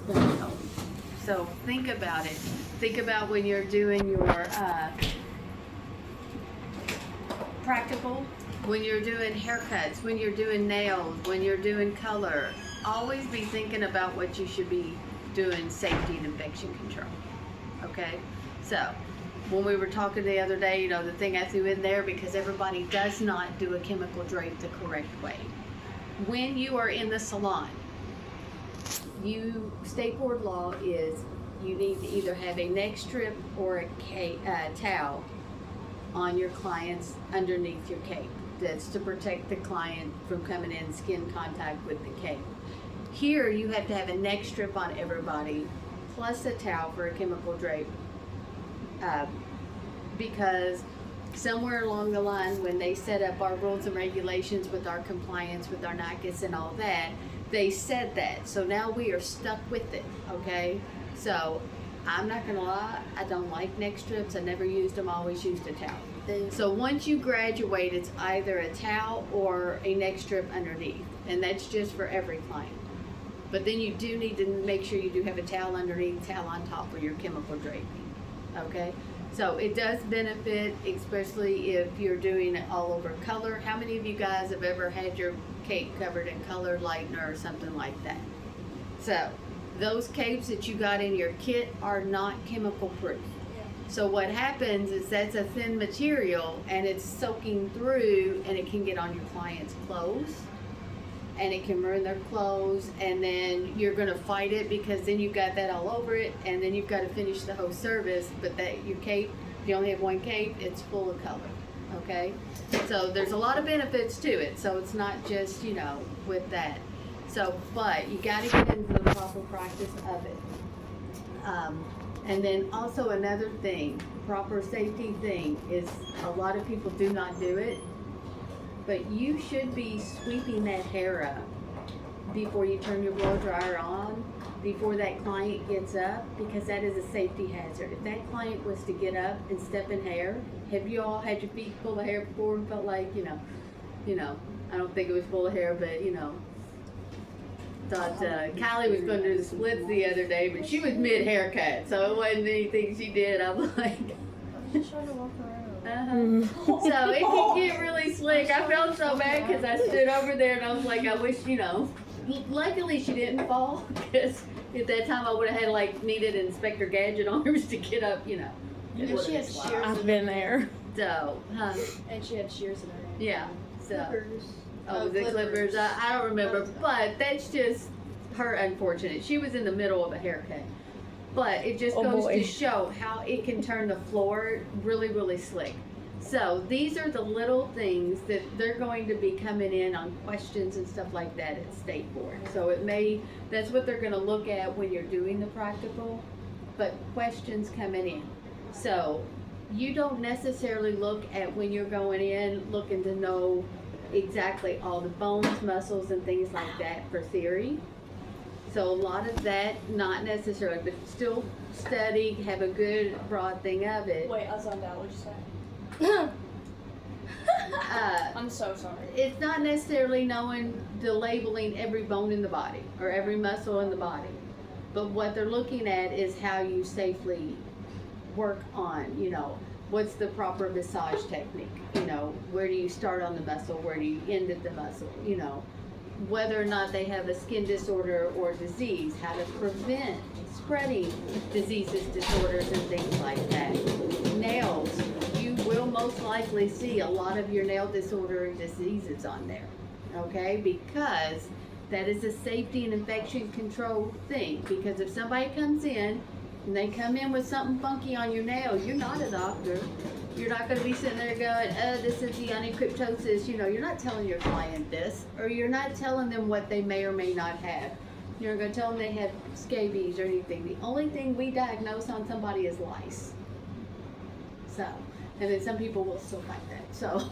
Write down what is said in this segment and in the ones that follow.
going home. So think about it. Think about when you're doing your practical, when you're doing haircuts, when you're doing nails, when you're doing color. Always be thinking about what you should be doing safety and infection control. Okay? So, when we were talking the other day, the thing I threw in there, because everybody does not do a chemical drape the correct way. When you are in the salon, state board law is you need to either have a neck strip or a towel on your clients underneath your cape. That's to protect the client from coming in skin contact with the cape. Here you have to have a neck strip on everybody, plus a towel for a chemical drape, because somewhere along the line when they set up our rules and regulations with our compliance with our NICAS and all that, they said that. So now we are stuck with it, okay? So I'm not gonna lie, I don't like neck strips. I never used them, I always used a towel. So once you graduate, it's either a towel or a neck strip underneath, and that's just for every client. But then you do need to make sure you do have a towel underneath, towel on top for your chemical draping, okay? So it does benefit, especially if you're doing it all over color. How many of you guys have ever had your cape covered in colored lightener or something like that? So those capes that you got in your kit are not chemical proof. So what happens is that's a thin material and it's soaking through, and it can get on your client's clothes, and it can ruin their clothes, and then you're gonna fight it because then you've got that all over it, and then you've got to finish the whole service. But that your cape, if you only have one cape, it's full of color. Okay, so there's a lot of benefits to it. So it's not just with that. So, but you got to get into the proper practice of it. And then also another thing, proper safety thing is a lot of people do not do it. But you should be sweeping that hair up before you turn your blow dryer on, before that client gets up, because that is a safety hazard. If that client was to get up and step in hair, have you all had your feet full of hair before and felt like, I don't think it was full of hair, but thought Kylie was going to do the splits the other day, but she was mid haircut, so it wasn't anything she did. I'm like, I'm just trying to walk around. So it can get really slick. I felt so bad because I stood over there and I was like, I wish, luckily she didn't fall, because at that time I would have had needed Inspector Gadget arms to get up, And she had shears. I've been there. So, And she had shears in her hand. yeah, so. Clippers. Oh, the clippers, I don't remember, but that's just her unfortunate. She was in the middle of a haircut. But it just goes to show how it can turn the floor really, really slick. So these are the little things that they're going to be coming in on questions and stuff like that at State Board. So that's what they're gonna look at when you're doing the practical, but questions coming in. So you don't necessarily look at when you're going in, looking to know exactly all the bones, muscles, and things like that for theory. So a lot of that, not necessarily, but still study, have a good broad thing of it. Wait, I zoned out. What'd you say? I'm so sorry. It's not necessarily knowing the labeling every bone in the body or every muscle in the body, but what they're looking at is how you safely work on, what's the proper massage technique, where do you start on the muscle, where do you end at the muscle, whether or not they have a skin disorder or disease, how to prevent spreading diseases, disorders, and things like that. Nails, you will most likely see a lot of your nail disorder and diseases on there, okay? Because that is a safety and infection control thing. Because if somebody comes in and they come in with something funky on your nail, you're not a doctor. You're not going to be sitting there going, this is the onychryptosis. You're not telling your client this, or you're not telling them what they may or may not have. You're not going to tell them they have scabies or anything. The only thing we diagnose on somebody is lice. So, and then some people will still fight that. So,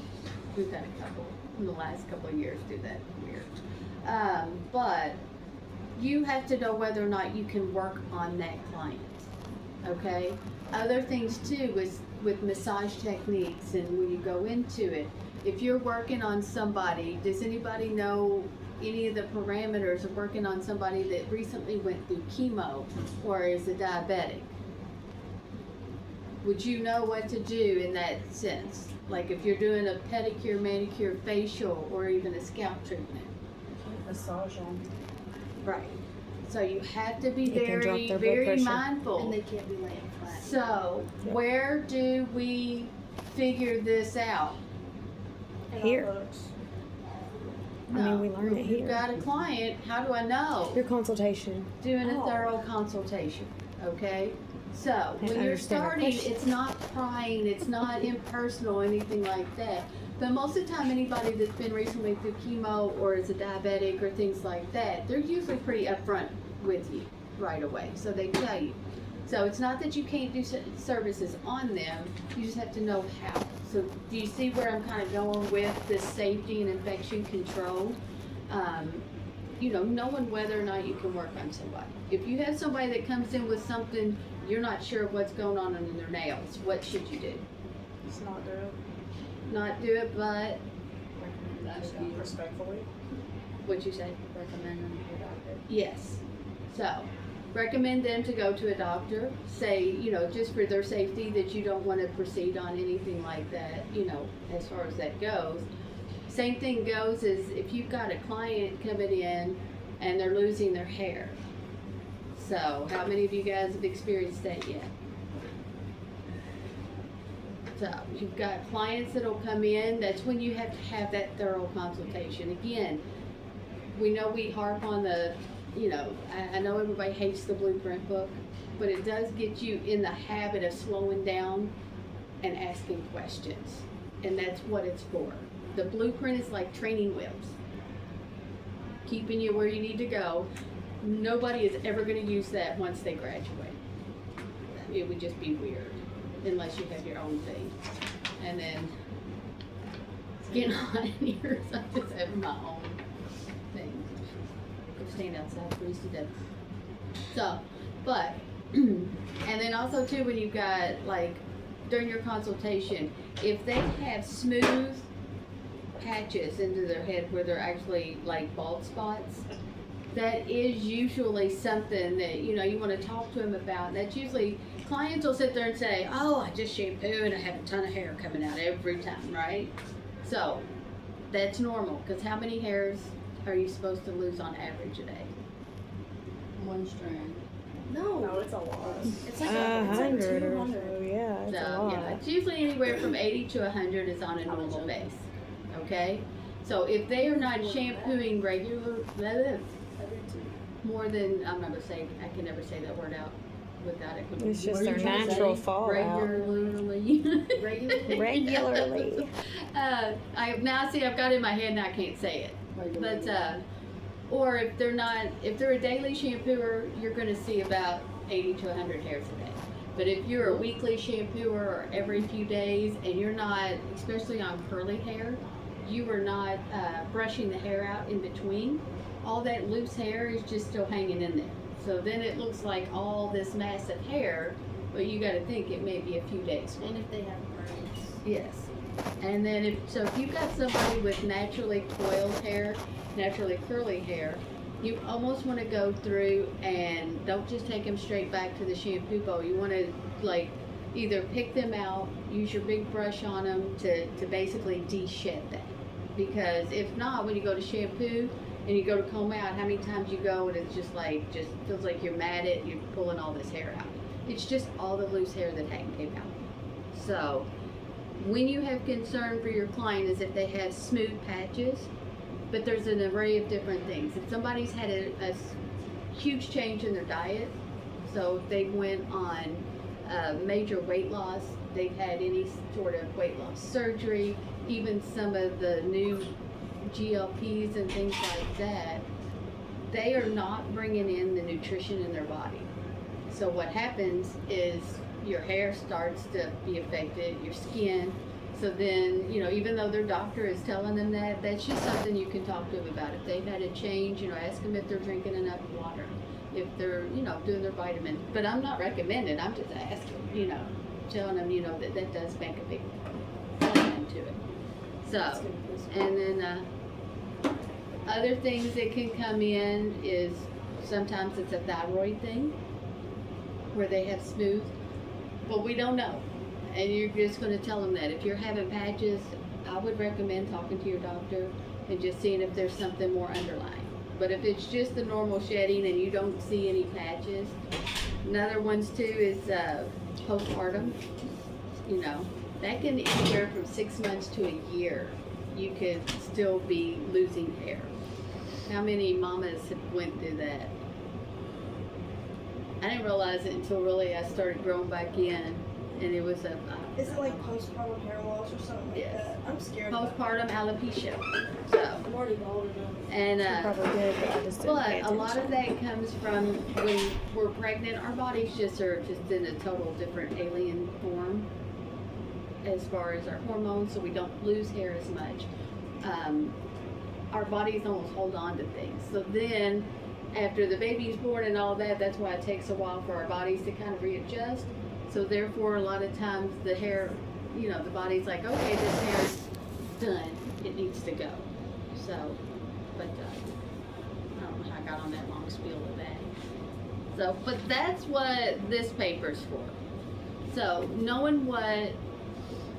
we've had a couple in the last couple of years do that. Weird. But you have to know whether or not you can work on that client. Okay? Other things too is with massage techniques, and when you go into it, if you're working on somebody, does anybody know any of the parameters of working on somebody that recently went through chemo or is a diabetic? Would you know what to do in that sense? Like if you're doing a pedicure, manicure, facial, or even a scalp treatment? Massage them. Right. So you have to be You can drop very, their blood very pressure. mindful. And they can't be laying flat. So, Yep. where do we figure this out? Here. I mean, No. we learn it If you've here. got a client, how do I know? Your consultation. Doing a Oh. thorough consultation, okay? So, And when you're understand our starting, questions. it's not prying, it's not impersonal, anything like that. But most of the time, anybody that's been recently through chemo or is a diabetic or things like that, they're usually pretty upfront with you right away. So they tell you. So it's not that you can't do services on them, you just have to know how. So do you see where I'm kind of going with this safety and infection control? Knowing whether or not you can work on somebody. If you have somebody that comes in with something, you're not sure what's going on in their nails, what should you do? Just not do it. Not do it, but, Respectfully. what'd you say? Recommend them to a doctor. Yes. So, recommend them to go to a doctor. Say, just for their safety, that you don't want to proceed on anything like that, as far as that goes. Same thing goes as if you've got a client coming in and they're losing their hair. So, how many of you guys have experienced that yet? So, you've got clients that'll come in, that's when you have to have that thorough consultation. Again, we know we harp on the, I know everybody hates the blueprint book, but it does get you in the habit of slowing down and asking questions. And that's what it's for. The blueprint is like training wheels, keeping you where you need to go. Nobody is ever going to use that once they graduate. It would just be weird, unless you have your own thing. And then, it's getting hot in here, so I just have my own thing. Go stand outside, freeze to death. So, but, and then also too, when you've got, like, during your consultation, if they have smooth patches into their head where they're actually like bald spots, that is usually something that you want to talk to them about. And that's usually, clients will sit there and say, oh, I just shampoo and I have a ton of hair coming out every time, right? So that's normal, because how many hairs are you supposed to lose on average a day? One strand. No, No. it's a lot. It's like, A it's like 100 or 200. so, yeah, it's a So, lot. yeah, it's usually anywhere from 80 to 100 is on a normal base, okay? So if they are not shampooing more than, I'm not gonna say, I can never say that word out without it. It's just What are their you trying to natural say? fallout. Regularly. Regularly? Regularly. I've got it in my head and I can't say it. But, or if they're a daily shampooer, you're gonna see about 80 to 100 hairs a day. But if you're a weekly shampooer or every few days and you're not, especially on curly hair, you are not brushing the hair out in between, all that loose hair is just still hanging in there. So then it looks like all this massive hair, but you gotta think it may be a few days. And if they have braids. Yes. And then if you've got somebody with naturally coiled hair, naturally curly hair, you almost want to go through and don't just take them straight back to the shampoo bowl. You want to either pick them out, use your big brush on them to basically de-shed that. Because if not, when you go to shampoo and you go to comb out, how many times you go and it's just feels like you're mad at, you're pulling all this hair out. It's just all the loose hair that came out. So when you have concern for your client is if they have smooth patches, but there's an array of different things. If somebody's had a huge change in their diet, so if they went on major weight loss, they've had any sort of weight loss surgery, even some of the new GLPs and things like that, they are not bringing in the nutrition in their body. So what happens is your hair starts to be affected, your skin. So then, even though their doctor is telling them that, that's just something you can talk to them about. If they've had a change, ask them if they're drinking enough water, if they're, doing their vitamins. But I'm not recommending, I'm just asking, telling them, that does make a big element to it. So, and then, Other things that can come in is sometimes it's a thyroid thing where they have smooth, but we don't know. And you're just going to tell them that. If you're having patches, I would recommend talking to your doctor and just seeing if there's something more underlying. But if it's just the normal shedding and you don't see any patches, another ones too is postpartum. You know, that can anywhere from 6 months to a year. You could still be losing hair. How many mamas have went through that? I didn't realize it until really I started growing back in, and it was a Is it like postpartum hair loss or something like Yes. that? I'm scared. Of postpartum alopecia. So, I'm already old enough. and I probably did, but I just didn't pay but a lot of attention. that comes from when we're pregnant. Our bodies just are just in a total different alien form as far as our hormones, so we don't lose hair as much. Our bodies almost hold on to things. So then, after the baby's born and all that, that's why it takes a while for our bodies to kind of readjust. So therefore, a lot of times the hair, you know, the body's like, okay, this hair's done. It needs to go. So, but I don't know how I got on that long spiel of that. So, but that's what this paper's for. So, knowing what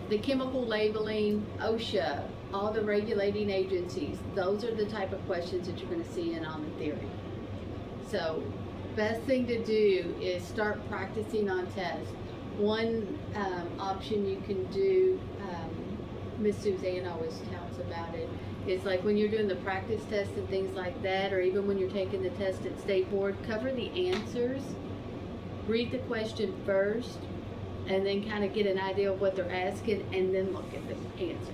the chemical labeling, OSHA, all the regulating agencies, those are the type of questions that you're going to see in on the theory. So, best thing to do is start practicing on tests. One option you can do, Miss Suzanne always tells about it, is like when you're doing the practice tests and things like that, or even when you're taking the test at State Board, cover the answers, read the question first, and then kind of get an idea of what they're asking, and then look at the answers.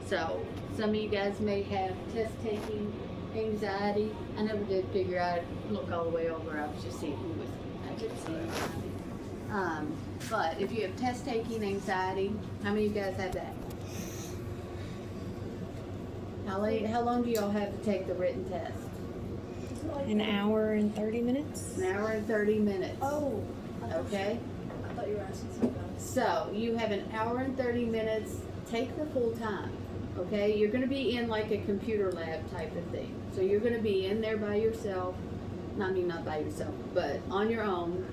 So, some of you guys may have test taking anxiety. I never did figure out, look all the way over, I was just seeing who was, I could see anxiety. But if you have test taking anxiety, how many of you guys have that? How long do y'all have to take the written test? An hour and 30 minutes. An hour and 30 minutes. Oh. Okay? I thought you were asking something else. So you have an hour and 30 minutes. Take the full time. Okay? You're going to be in like a computer lab type of thing. So you're going to be in there by yourself. I mean, not by yourself, but on your own.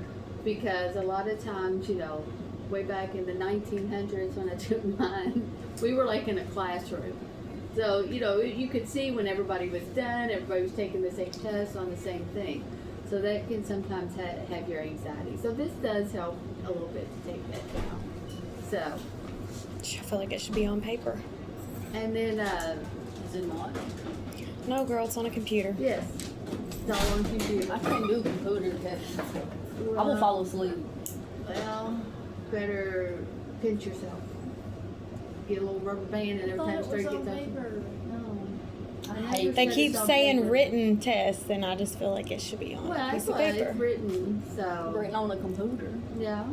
Because a lot of times, you know, way back in the 1900s when I took mine, we were like in a classroom. So, you know, you could see when everybody was done, everybody was taking the same test on the same thing. So that can sometimes have your anxiety. So this does help a little bit to take that down. So, I feel like it should be on paper. and then, is it not? No, girl, it's on a computer. Yes. It's all on computer. I can't do computer tests. I will fall asleep. Well, better pinch yourself. Get a little rubber band and every time Straight gets up. No. I never hate- They said keep it's on saying paper. written tests, and I just feel like it should be on Well, a that's piece of why paper. it's written, so, Written on a computer. yeah.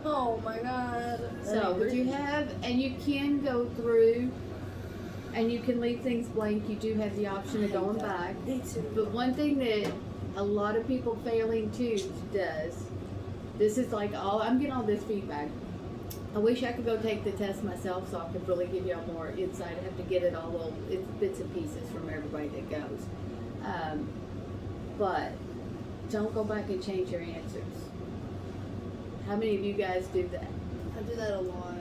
Oh my god. So, but you have, and you can go through, and you can leave things blank. You do have the option of going back. Me too. But one thing that a lot of people failing to does, this is like all, I'm getting all this feedback. I wish I could go take the test myself so I could really give y'all more insight. I have to get it all little bits and pieces from everybody that goes. But don't go back and change your answers. How many of you guys do that? I do that a lot.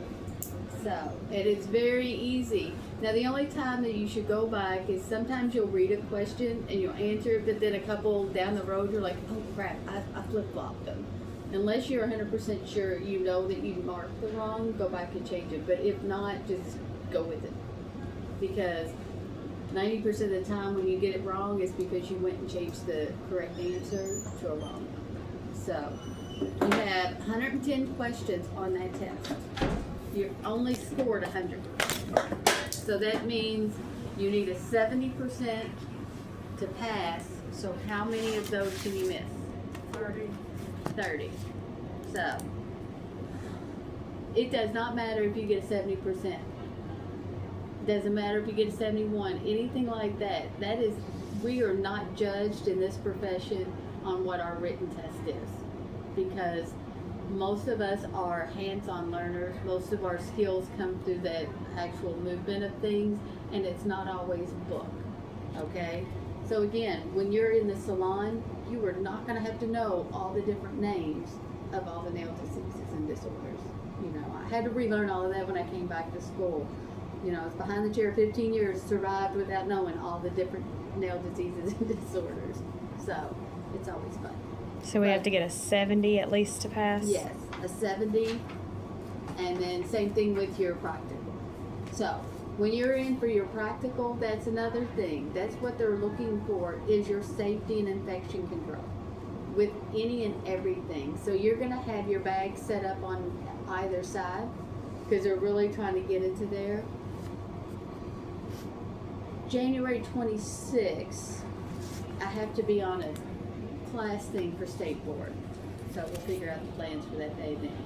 So, it is very easy. Now, the only time that you should go back is sometimes you'll read a question and you'll answer it, but then a couple down the road, you're like, oh crap, I flip-flopped them. Unless you're 100% sure you know that you marked the wrong, go back and change it. But if not, just go with it. Because 90% of the time when you get it wrong, it's because you went and changed the correct answer to a wrong one. So, you have 110 questions on that test. You only scored 100. So that means you need a 70% to pass. So how many of those can you miss? 30. So it does not matter if you get a 70%. Doesn't matter if you get a 71, anything like that. That is, we are not judged in this profession on what our written test is. Because most of us are hands-on learners. Most of our skills come through that actual movement of things, and it's not always book. okay? So again, when you're in the salon, you are not gonna have to know all the different names of all the nail diseases and disorders. You know, I had to relearn all of that when I came back to school. You know, I was behind the chair 15 years, survived without knowing all the different nail diseases and disorders. So, it's always fun. So we have to get a 70 at least to pass? Yes, a 70, and then same thing with your practical. So, when you're in for your practical, that's another thing. That's what they're looking for, is your safety and infection control with any and everything. So you're gonna have your bag set up on either side, because they're really trying to get into there. January 26th, I have to be on a class thing for state board. So we'll figure out the plans for that day then.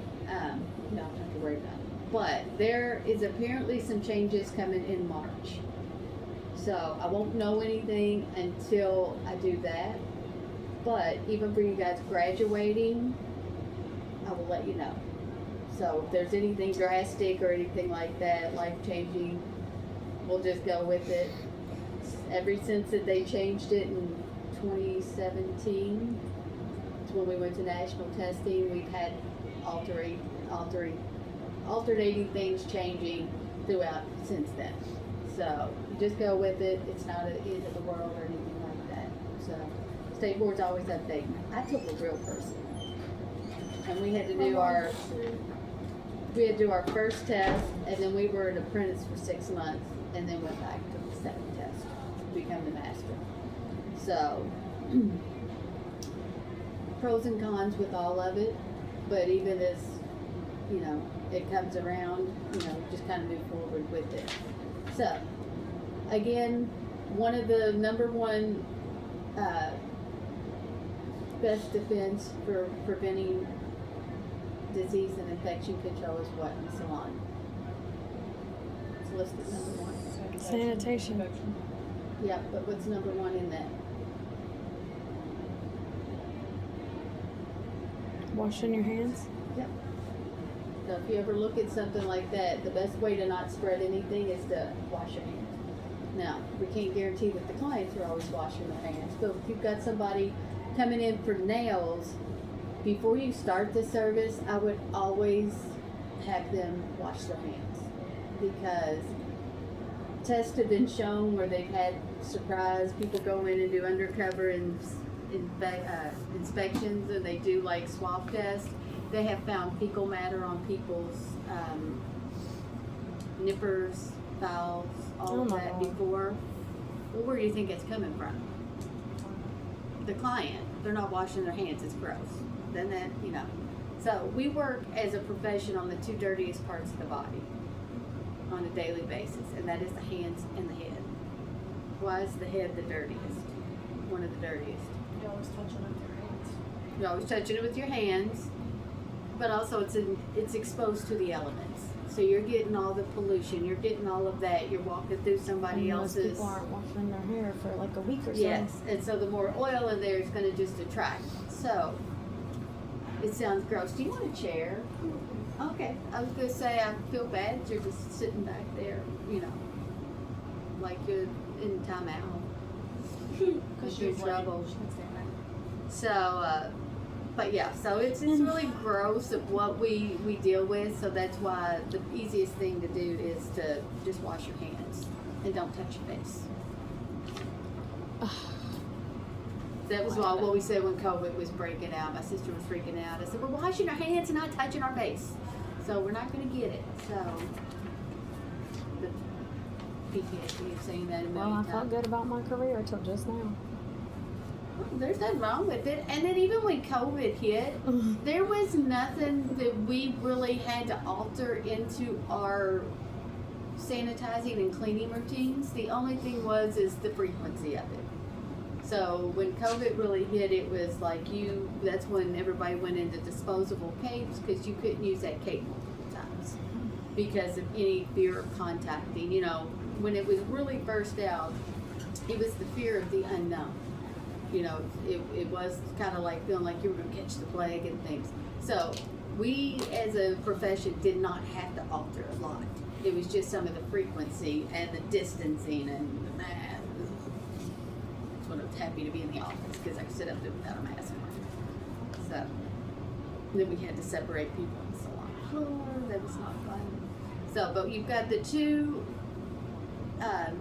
You don't have to worry about it. But there is apparently some changes coming in March. So I won't know anything until I do that. But even for you guys graduating, I will let you know. So if there's anything drastic or anything like that, life-changing, we'll just go with it. Ever since that they changed it in 2017, it's when we went to national testing, we've had alternating things changing throughout since then. So just go with it. It's not the end of the world or anything like that. So state board's always updating. I took a real person, and we had to do our first test, and then we were an apprentice for 6 months, and then went back to the second test to become the master. So pros and cons with all of it, but even as you know it comes around, you know, just kind of move forward with it. So again, one of the number one best defense for preventing disease and infection control is what in the salon? It's listed number one. Sanitation. Yeah, but what's number one in that? Washing your hands. Yep. So if you ever look at something like that, the best way to not spread anything is to wash your hands. Now, we can't guarantee that the clients are always washing their hands, but if you've got somebody coming in for nails, before you start the service, I would always have them wash their hands, because tests have been shown where they've had surprise people go in and do undercover inspections, and they do like swab tests. They have found fecal matter on people's nippers, bowels, all of my that God. before. Well, where do you think it's coming from? The client. They're not washing their hands. It's gross. Then that, you know. So we work as a profession on the two dirtiest parts of the body on a daily basis, and that is the hands and the head. Why is the head the dirtiest? One of the dirtiest. You're always touching with your hands. You're always touching it with your hands, but also it's exposed to the elements. So you're getting all the pollution, you're getting all of that, you're walking through somebody And most else's. people aren't washing their hair for like a week or so. Yes, and so the more oil in there is going to just attract. So it sounds gross. Do you want a chair? Okay, I was going to say I feel bad that you're just sitting back there, you know, like you're in timeout. Because you're in trouble. So, but yeah, so it's really gross of what we deal with. So that's why the easiest thing to do is to just wash your hands and don't touch your face. That was what we said when COVID was breaking out. My sister was freaking out. I said, we're washing our hands and not touching our face. So we're not going to get it. So the PTSD of saying that a Well, I million felt times. good about my career until just now. There's nothing wrong with it. And then even when COVID hit, there was nothing that we really had to alter into our sanitizing and cleaning routines. The only thing is the frequency of it. So when COVID really hit, it was like that's when everybody went into disposable capes, because you couldn't use that cape multiple times because of any fear of contacting. You know, when it was really first out, it was the fear of the unknown. You know, it was kind of like feeling like you were going to catch the plague and things. So we as a profession did not have to alter a lot. It was just some of the frequency and the distancing and was happy to be in the office because I could sit up there without a mask on. So then we had to separate people in the salon floor. That was not fun. So, but you've got the two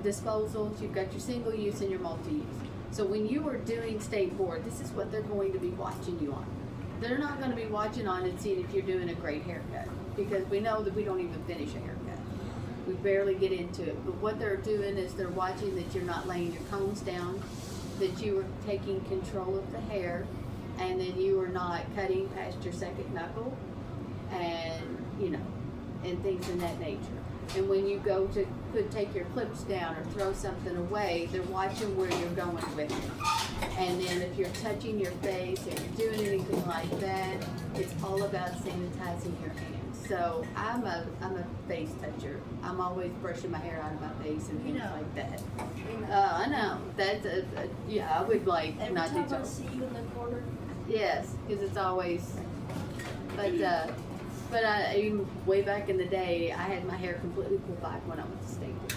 disposals. You've got your single use and your multi-use. So when you are doing state board, this is what they're going to be watching you on. They're not going to be watching on and seeing if you're doing a great haircut, because we know that we don't even finish a haircut. We barely get into it. But what they're doing is they're watching that you're not laying your combs down, that you are taking control of the hair, and then you are not cutting past your second knuckle, and and things in that nature. And when you go to take your clips down or throw something away, they're watching where you're going with it. And then if you're touching your face or you're doing anything like that, it's all about sanitizing your hands. So I'm a face toucher. I'm always brushing my hair out of my face and things like that. I know. That's I would like Every not time do I so. see you in the corner, Yes, because it's always, but I, even way back in the day, I had my hair completely pulled back when I went to state board.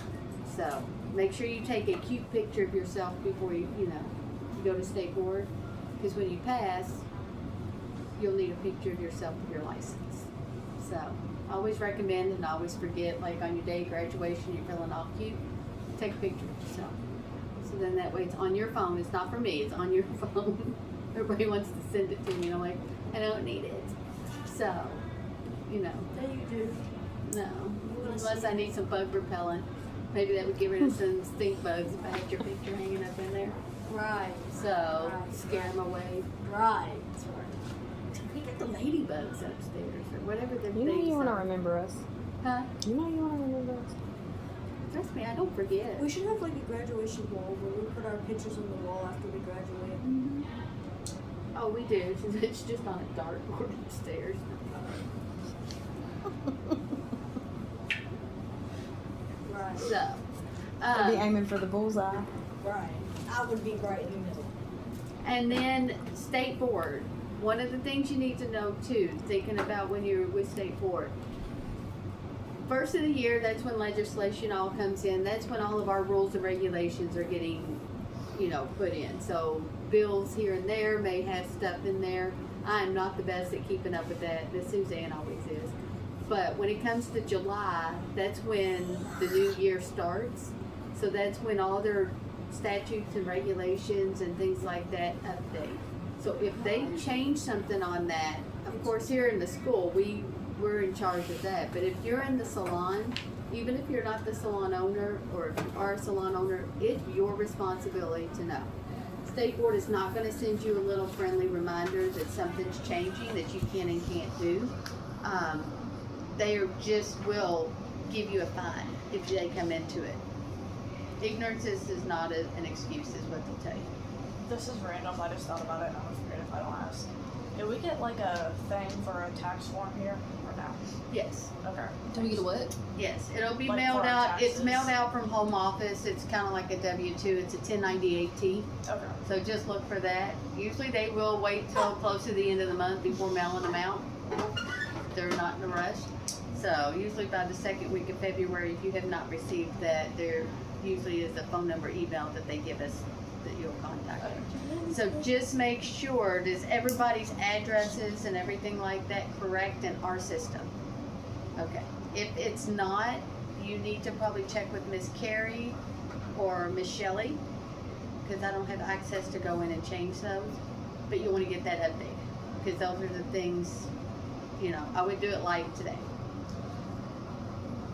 So make sure you take a cute picture of yourself before you go to state board, because when you pass, you'll need a picture of yourself with your license. So I always recommend and always forget, like on your day of graduation, you're feeling all cute, take a picture of yourself. So then that way it's on your phone. It's not for me, it's on your phone. Everybody wants to send it to me, and I'm like, I don't need it. So, there you do. no. Unless I need some bug repellent. Maybe that would get rid of some stink bugs if I had your picture hanging up in there. Right. So, Right. scare them away. Right. We get the ladybugs upstairs, or whatever their You know things you want to are. remember us. Huh? You know you want to remember us. Trust me, I don't forget. We should have like a graduation wall where we put our pictures on the wall after we graduate. Oh, we do. It's just on a dartboard upstairs. Right. So, I'll be aiming for the bullseye. Right. I would be right in the middle. and then state board. One of the things you need to know too, thinking about when you're with state board. First of the year, that's when legislation all comes in. That's when all of our rules and regulations are getting, put in. So bills here and there may have stuff in there. I'm not the best at keeping up with that. Miss Suzanne always is. But when it comes to July, that's when the new year starts. So that's when all their statutes and regulations and things like that update. So if they change something on that, of course here in the school, we're in charge of that. But if you're in the salon, even if you're not the salon owner, or if you are a salon owner, it's your responsibility to know. State board is not gonna send you a little friendly reminder that something's changing that you can and can't do. They just will give you a fine if they come into it. Ignorance is not an excuse, is what they'll tell you. This is random. I just thought about it, and I'm afraid if I don't ask. Did we get like a thing for a tax form here or no? Yes, Okay. Do we get a what? yes, it'll be Like mailed for our out, it's taxes? mailed out from home office, it's kinda like a W-2, it's a 1098-T. Okay. So just look for that. Usually they will wait till close to the end of the month before mailing them out. They're not in a rush. So usually by the second week of February, if you have not received that, there usually is a phone number, email that they give us that you'll contact them. So just make sure, does everybody's addresses and everything like that correct in our system? Okay. If it's not, you need to probably check with Miss Carrie or Miss Shelley, because I don't have access to go in and change those. But you want to get that updated, because those are the things, I would do it like today.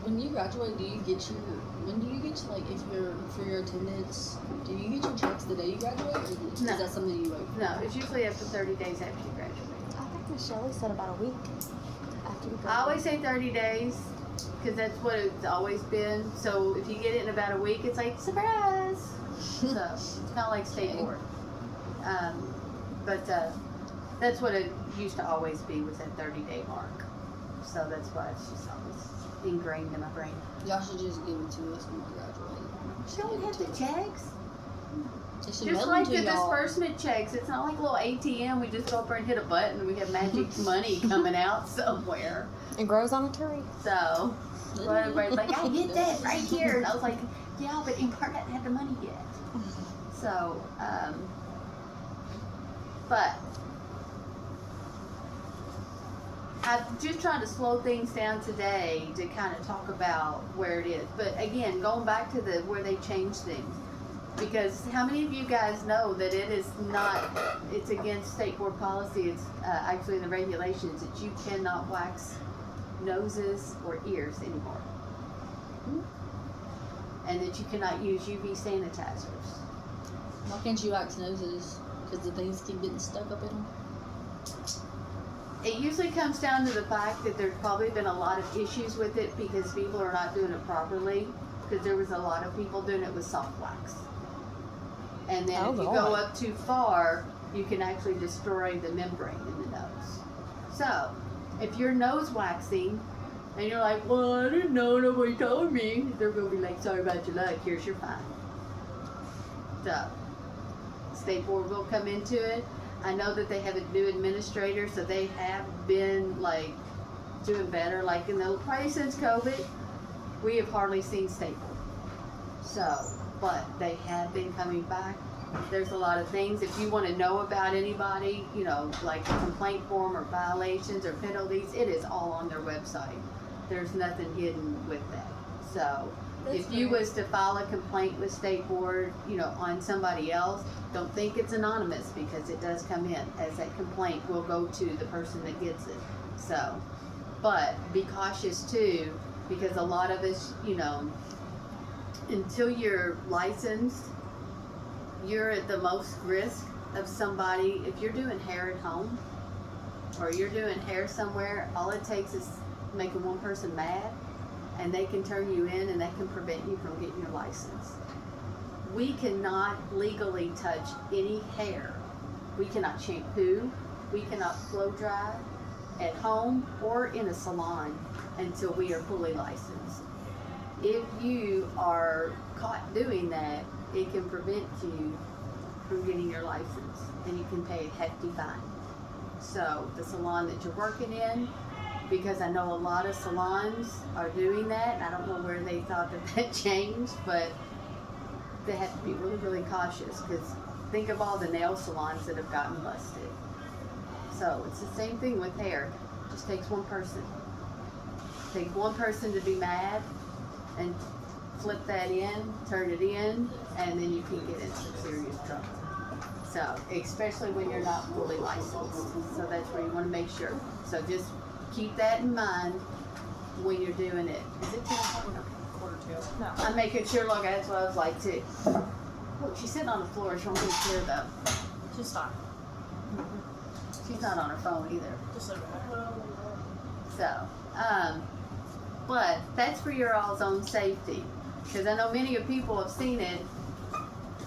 When you graduate, when do you get your, like, if you're, for your attendance, do you get your checks the day you graduate, or is No. that something you wait for? No, it's usually after 30 days after you graduate. I think Miss Shelley said about a week after we I always say 30 days, because that's what it's always been. So if you get it in about a week, it's like, surprise! So it's kind of like state Okay. board. But that's what it used to always be, was that 30-day mark. So that's why it's just always ingrained in my brain. Y'all should just give it to us when we graduate. She don't have the checks. They should Just mail like them the to y'all. disbursement checks. It's not like a little ATM. We just go up there and hit a button and we have magic money coming out somewhere. It grows on a tree. So, well, everybody's like, I get that right here. And I was like, yeah, but Inkart hasn't had the money yet. So, but I'm just trying to slow things down today to kind of talk about where it is. But again, going back to where they change things. Because how many of you guys know that it is not, it's against state board policy, it's actually in the regulations that you cannot wax noses or ears anymore. And that you cannot use UV sanitizers. Why can't you wax noses? Because the things keep getting stuck up in them? It usually comes down to the fact that there's probably been a lot of issues with it because people are not doing it properly. Because there was a lot of people doing it with soft wax. And then if you go up too far, you can actually destroy the membrane in the nose. So, if you're nose waxing, and you're like, well, I didn't know, nobody told me, they're going to be like, sorry about your luck, here's your fine. So, State Board will come into it. I know that they have a new administrator, so they have been, like, doing better. Like, probably since COVID, we have hardly seen State Board. So, but they have been coming back. There's a lot of things. If you want to know about anybody, you know, like a complaint form or violations or penalties, it is all on their website. There's nothing hidden with that. So if you was to file a complaint with State Board, you know, on somebody else, don't think it's anonymous because it does come in as that complaint will go to the person that gets it. So, but be cautious too, because a lot of us, you know, until you're licensed, you're at the most risk of somebody. If you're doing hair at home or you're doing hair somewhere, all it takes is making one person mad and they can turn you in and they can prevent you from getting your license. We cannot legally touch any hair. We cannot shampoo, we cannot blow dry at home or in a salon until we are fully licensed. If you are caught doing that, it can prevent you from getting your license and you can pay a hefty fine. So the salon that you're working in, because I know a lot of salons are doing that, and I don't know where they thought that changed, but they have to be really, really cautious because think of all the nail salons that have gotten busted. So it's the same thing with hair. It just takes one person. Take one person to be mad and flip that in, turn it in, and then you can get into some serious trouble. So, especially when you're not fully licensed. So that's where you want to make sure. So just keep that in mind when you're doing it. Is it 10 o'clock? Quarter to. No. I'm making sure, look, that's what I was like too. Look, she's sitting on the floor. She won't be clear though. She's fine. She's not on her phone either. Just leave it there. So, but that's for your all's own safety. Because I know many of people have seen it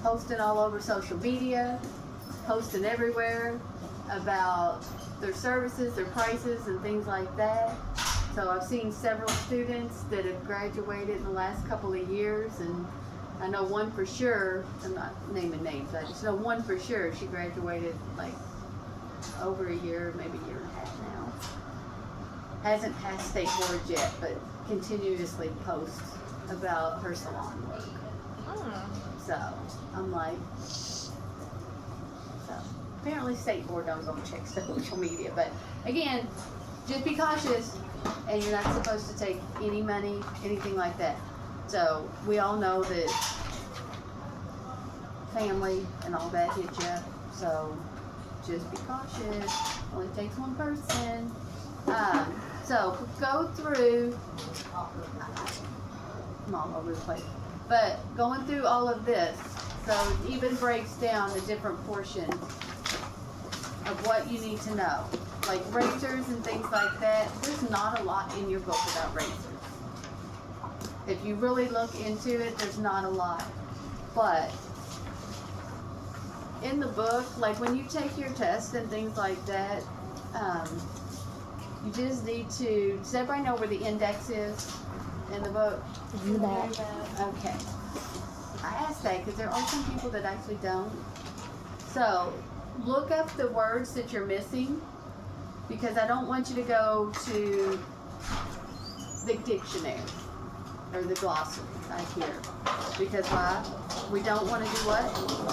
posting all over social media, posting everywhere about their services, their prices, and things like that. So I've seen several students that have graduated in the last couple of years, and I know one for sure, I'm not naming names, I just know one for sure, she graduated like over a year, maybe a year and a half now. Hasn't passed State Board yet, but continuously posts about her salon work. So I'm like, so apparently State Board don't go check social media, but again, just be cautious, and you're not supposed to take any money, anything like that. So we all know that family and all that hit you, so just be cautious. Only takes one person. So go through. I'm all over the place. But going through all of this, so it even breaks down the different portions of what you need to know. Like razors and things like that, there's not a lot in your book about razors. If you really look into it, there's not a lot. But in the book, like when you take your test and things like that, you just need to, does everybody know where the index is in the book? In the back. Okay. I asked that because there are some people that actually don't. So look up the words that you're missing, because I don't want you to go to the dictionary. or the glossary right here. Because why? We don't want to do what?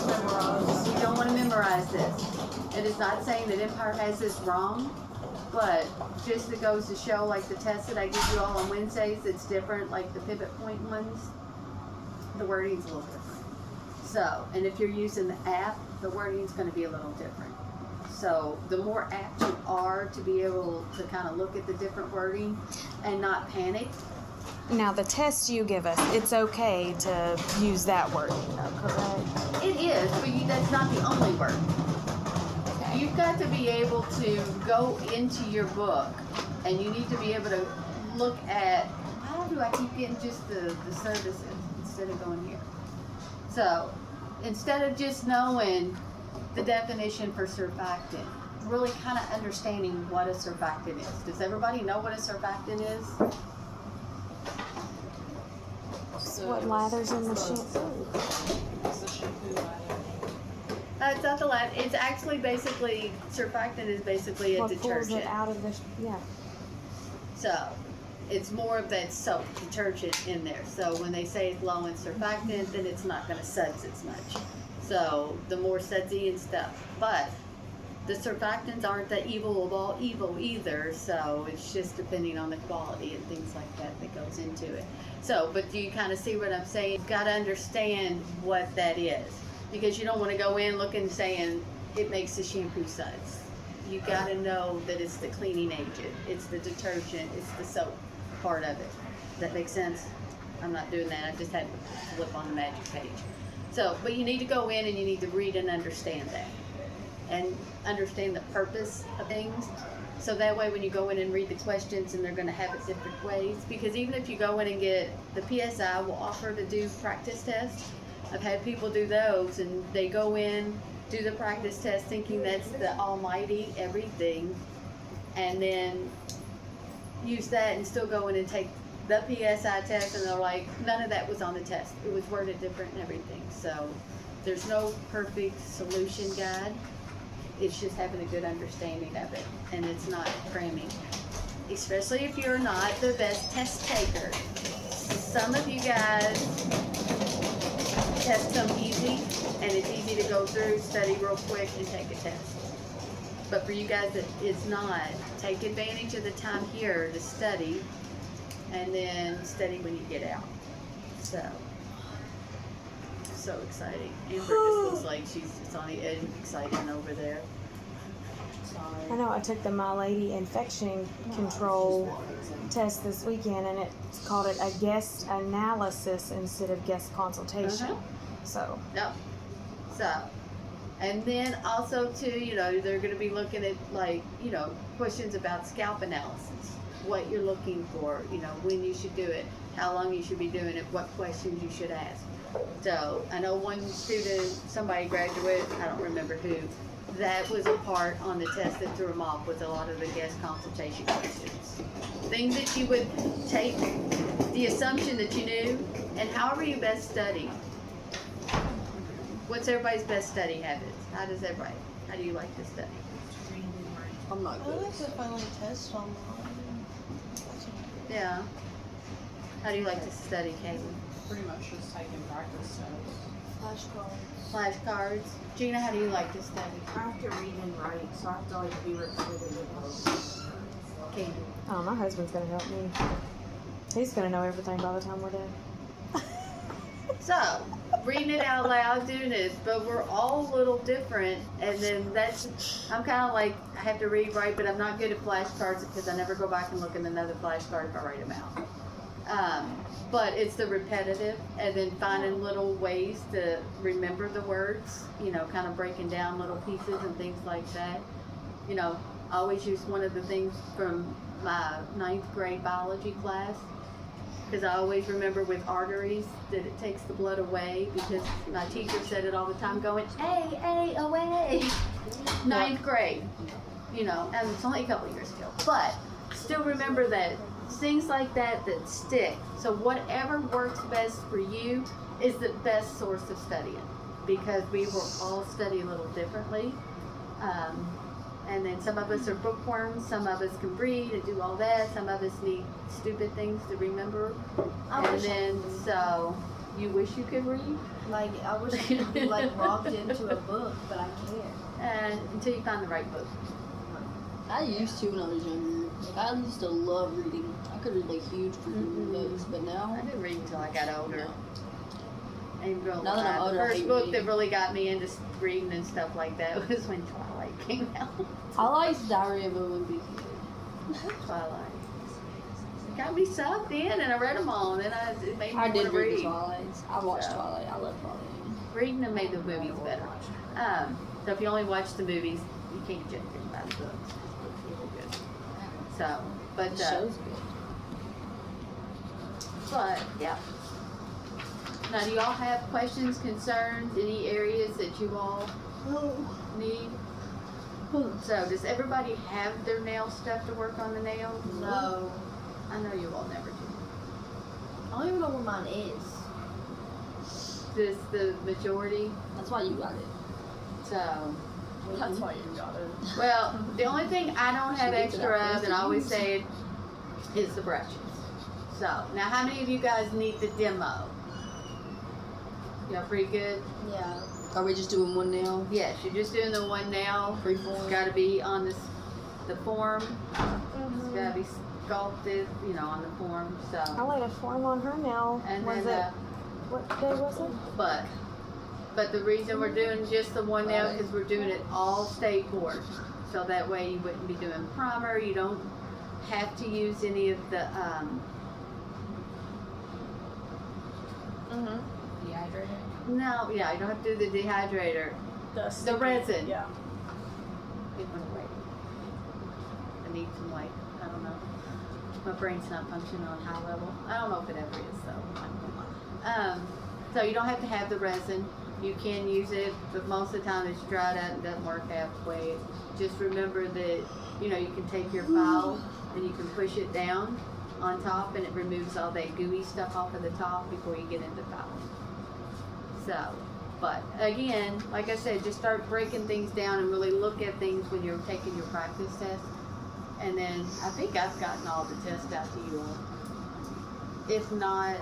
Memorize. We don't want to memorize this. It is not saying that Empire has this wrong, but just it goes to show, like the test that I give you all on Wednesdays, it's different, like the pivot point ones, the wording's a little different. So, and if you're using the app, the wording's going to be a little different. So the more apt you are to be able to kind of look at the different wording and not panic. Now, the test you give us, it's okay to use that word, correct? It is, but that's not the only word. You've got to be able to go into your book, and you need to be able to look at, how do I keep getting just the services instead of going here? So, instead of just knowing the definition for surfactant, really kind of understanding what a surfactant is. Does everybody know what a surfactant is? What lathers in the shampoo? It's the shampoo lather. It's not the lat. It's actually basically, surfactant is basically a What pulls detergent. it out of the, yeah. So, it's more of that soap detergent in there. So when they say it's low in surfactant, then it's not going to suds as much. So the more sudsy and stuff. But the surfactants aren't the evil of all evil either. So it's just depending on the quality and things like that that goes into it. So, but do you kind of see what I'm saying? You've got to understand what that is. Because you don't want to go in looking saying it makes the shampoo suds. You got to know that it's the cleaning agent, it's the detergent, it's the soap part of it. Does that make sense? I'm not doing that. I just had to flip on the magic page. So, but you need to go in and you need to read and understand that. And understand the purpose of things. So that way when you go in and read the questions, and they're going to have it different ways. Because even if you go in and get, the PSI will offer to do practice tests. I've had people do those, and they go in, do the practice test thinking that's the almighty everything, and then use that and still go in and take the PSI test, and they're like, none of that was on the test. It was worded different and everything. So there's no perfect solution guide. It's just having a good understanding of it, and it's not cramming. Especially if you're not the best test taker. Some of you guys, tests come easy, and it's easy to go through, study real quick, and take a test. But for you guys that it's not, take advantage of the time here to study, and then study when you get out. So exciting. Amber just looks like she's just on the edge of excitement over there. I know, I took the My Lady infection control test this weekend, and it's called it a guest analysis instead of guest consultation. Uh-huh. So, Yep. So, and then also too, they're going to be looking at questions about scalp analysis, what you're looking for, when you should do it, how long you should be doing it, what questions you should ask. So, I know one student, somebody graduated, I don't remember who, that was a part on the test that threw them off, with a lot of the guest consultation questions. Things that you would take, the assumption that you knew, and however you best study. What's everybody's best study habits? How do you like to study? I'm not I good. like to find like tests online. Yeah. How do you like to study, Caitlin? Pretty much just taking practice tests. Flashcards. Flashcards. Gina, how do you like to study? I have to read and write, so I have to like be repetitive with those. Katie. oh, my husband's gonna help me. He's gonna know everything by the time we're done. So, reading it out loud, doing this, but we're all a little different, and then I'm kind of like, I have to read, write, but I'm not good at flashcards because I never go back and look at another flashcard if I write them out. But it's the repetitive, and then finding little ways to remember the words, kind of breaking down little pieces and things like that. I always use one of the things from my 9th grade biology class, because I always remember with arteries that it takes the blood away, because my teacher said it all the time, going, A, away. 9th grade, and it's only a couple years ago, but still remember that things like that stick. So whatever works best for you is the best source of studying, because we will all study a little differently. And then some of us are bookworms, some of us can read and do all that, some of us need stupid things to remember. I And wish then, so, you wish you could read? I wish I could be like logged into a book, but I can't. And until you find the right book. I used to when I was younger. Like, I used to love reading. I could read like huge freaking books, but I now didn't read until I got older. And real Now that I'm older, the I first hate book reading. that really got me into reading and stuff like that was when Twilight came out. I liked Diary of a Wimpy Kid. Twilight. It got me sucked in, and I read them all, and then it made me I want did to read the read. Twilights. I watched So. Twilight. I love Twilight. Reading them made the movies better. So if you only watch the movies, you can't judge them by the books. Books are really good. So, but The show's good. but yeah. Now, do y'all have questions, concerns, any areas that you all need? So, does everybody have their nail stuff to work on the nails? No. I know you all never do. I don't even know where mine is. Does the majority? That's why you got it. So, That's why you got it. well, the only thing I don't have She gets it extra out of, first and I to always use. say it, is the brushes. So, now how many of you guys need the demo? Y'all pretty good? Yeah. Are we just doing one nail? Yes, you're just doing the one nail. It's Freeform? gotta be on the form. It's gotta be sculpted, on the form, I so. laid a form on her nail. And Was then, it, what day was it? but the reason we're doing just the one nail, because we're doing it all state board. So that way you wouldn't be doing primer, you don't have to use any of the, no, yeah, you don't have to do the dehydrator. The resin. Yeah. It went away. I need some light. I don't know. My brain's not functioning on high level. I don't know if it ever is though. So you don't have to have the resin. You can use it, but most of the time it's dried out and doesn't work halfway. Just remember that you can take your file and you can push it down on top and it removes all that gooey stuff off of the top before you get into the file. So, but again, like I said, just start breaking things down and really look at things when you're taking your practice test. And then I think I've gotten all the tests out to you all. If not,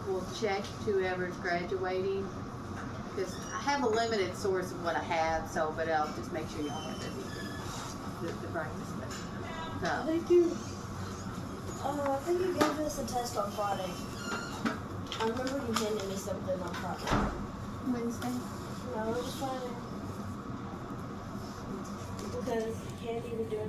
we'll check whoever's graduating. Because I have a limited source of what I have, but I'll just make sure y'all have everything. The practice test. So, Thank you. I think you gave us a test on Friday. I remember you handed me something on Friday. Wednesday. No, it was Friday. Because Candy was doing